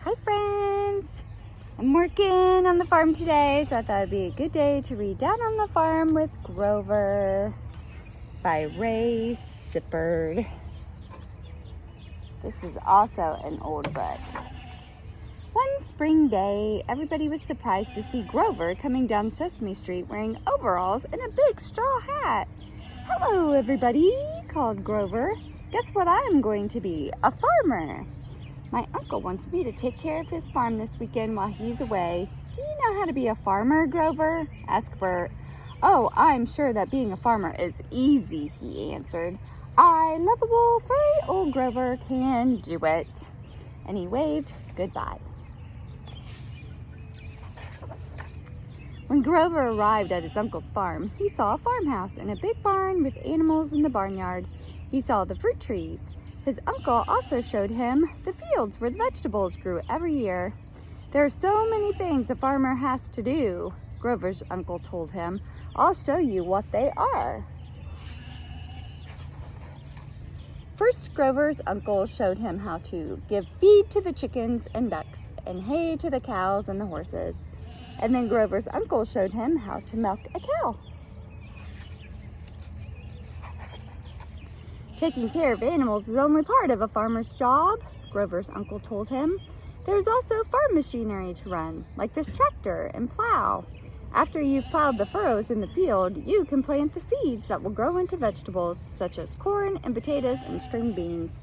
Hi friends! I'm working on the farm today, so I thought it'd be a good day to read Down on the Farm with Grover by Sipherd. This is also an old book. One spring day, everybody was surprised to see Grover coming down Sesame Street wearing overalls and a big straw hat. "Hello everybody," called Grover. "Guess what I'm going to be? A farmer. My uncle wants me to take care of his farm this weekend while he's away." "Do you know how to be a farmer, Grover?" asked Bert. "Oh, I'm sure that being a farmer is easy," he answered. "I, lovable, furry old Grover, can do it." And he waved goodbye. When Grover arrived at his uncle's farm, he saw a farmhouse and a big barn with animals in the barnyard. He saw the fruit trees. His uncle also showed him the fields where the vegetables grew every year. "There are so many things a farmer has to do," Grover's uncle told him. "I'll show you what they are." First, Grover's uncle showed him how to give feed to the chickens and ducks and hay to the cows and the horses. And then Grover's uncle showed him how to milk a cow. "Taking care of animals is only part of a farmer's job," Grover's uncle told him. "There's also farm machinery to run, like this tractor and plow. After you've plowed the furrows in the field, you can plant the seeds that will grow into vegetables, such as corn and potatoes and string beans."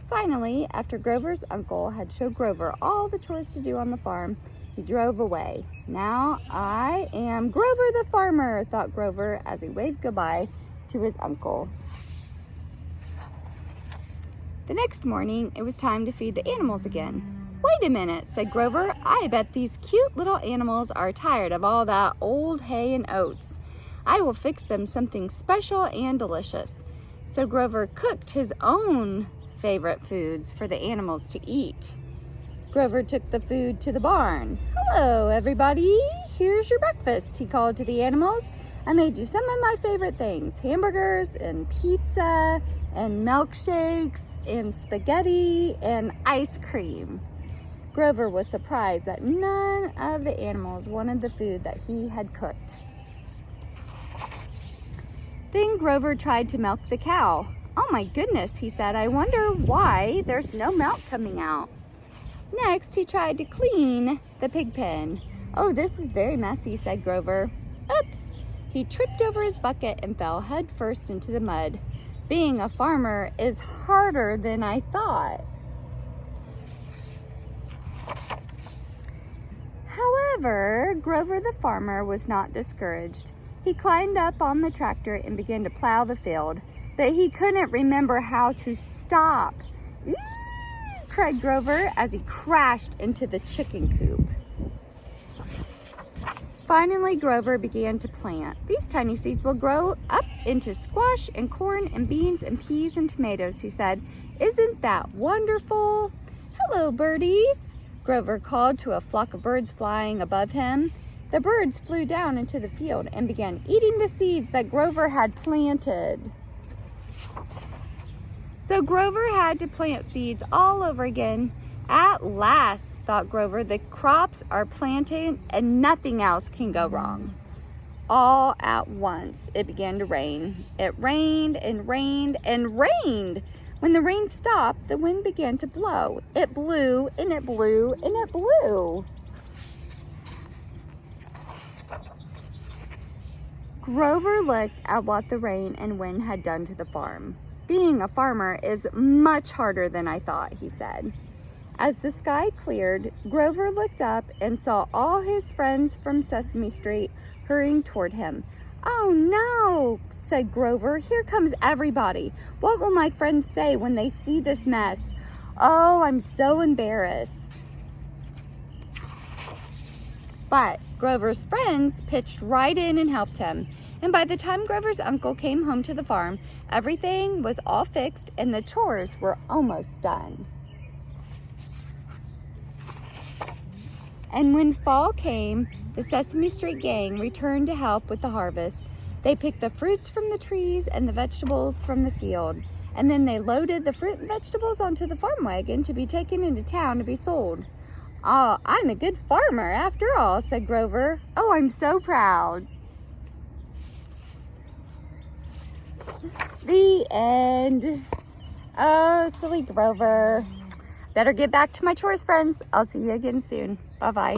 Finally, after Grover's uncle had showed Grover all the chores to do on the farm, he drove away. "Now I am Grover the farmer," thought Grover as he waved goodbye to his uncle. The next morning, it was time to feed the animals again. "Wait a minute," said Grover. "I bet these cute little animals are tired of all that old hay and oats. I will fix them something special and delicious." So Grover cooked his own favorite foods for the animals to eat. Grover took the food to the barn. "Hello, everybody. Here's your breakfast," he called to the animals. "I made you some of my favorite things, hamburgers and pizza and milkshakes and spaghetti and ice cream." Grover was surprised that none of the animals wanted the food that he had cooked. Then Grover tried to milk the cow. "Oh my goodness," he said, "I wonder why there's no milk coming out." Next, he tried to clean the pig pen. "Oh, this is very messy," said Grover. Oops! He tripped over his bucket and fell head first into the mud. "Being a farmer is harder than I thought." However, Grover the farmer was not discouraged. He climbed up on the tractor and began to plow the field, but he couldn't remember how to stop. "Eee!" cried Grover as he crashed into the chicken coop. Finally, Grover began to plant. "These tiny seeds will grow up into squash and corn and beans and peas and tomatoes," he said. "Isn't that wonderful?" "Hello, birdies," Grover called to a flock of birds flying above him. The birds flew down into the field and began eating the seeds that Grover had planted. So Grover had to plant seeds all over again. "At last," thought Grover, "the crops are planted and nothing else can go wrong." All at once, it began to rain. It rained and rained and rained. When the rain stopped, the wind began to blow. It blew and it blew and it blew. Grover looked at what the rain and wind had done to the farm. "Being a farmer is much harder than I thought," he said. As the sky cleared, Grover looked up and saw all his friends from Sesame Street hurrying toward him. "Oh no," said Grover, "here comes everybody. What will my friends say when they see this mess? Oh, I'm so embarrassed." But Grover's friends pitched right in and helped him. And by the time Grover's uncle came home to the farm, everything was all fixed and the chores were almost done. And when fall came, the Sesame Street gang returned to help with the harvest. They picked the fruits from the trees and the vegetables from the field. And then they loaded the fruit and vegetables onto the farm wagon to be taken into town to be sold. Oh, I'm a good farmer after all, said Grover. Oh, I'm so proud. The end. Oh, silly Grover. Better get back to my chores, friends. I'll see you again soon. Bye-bye.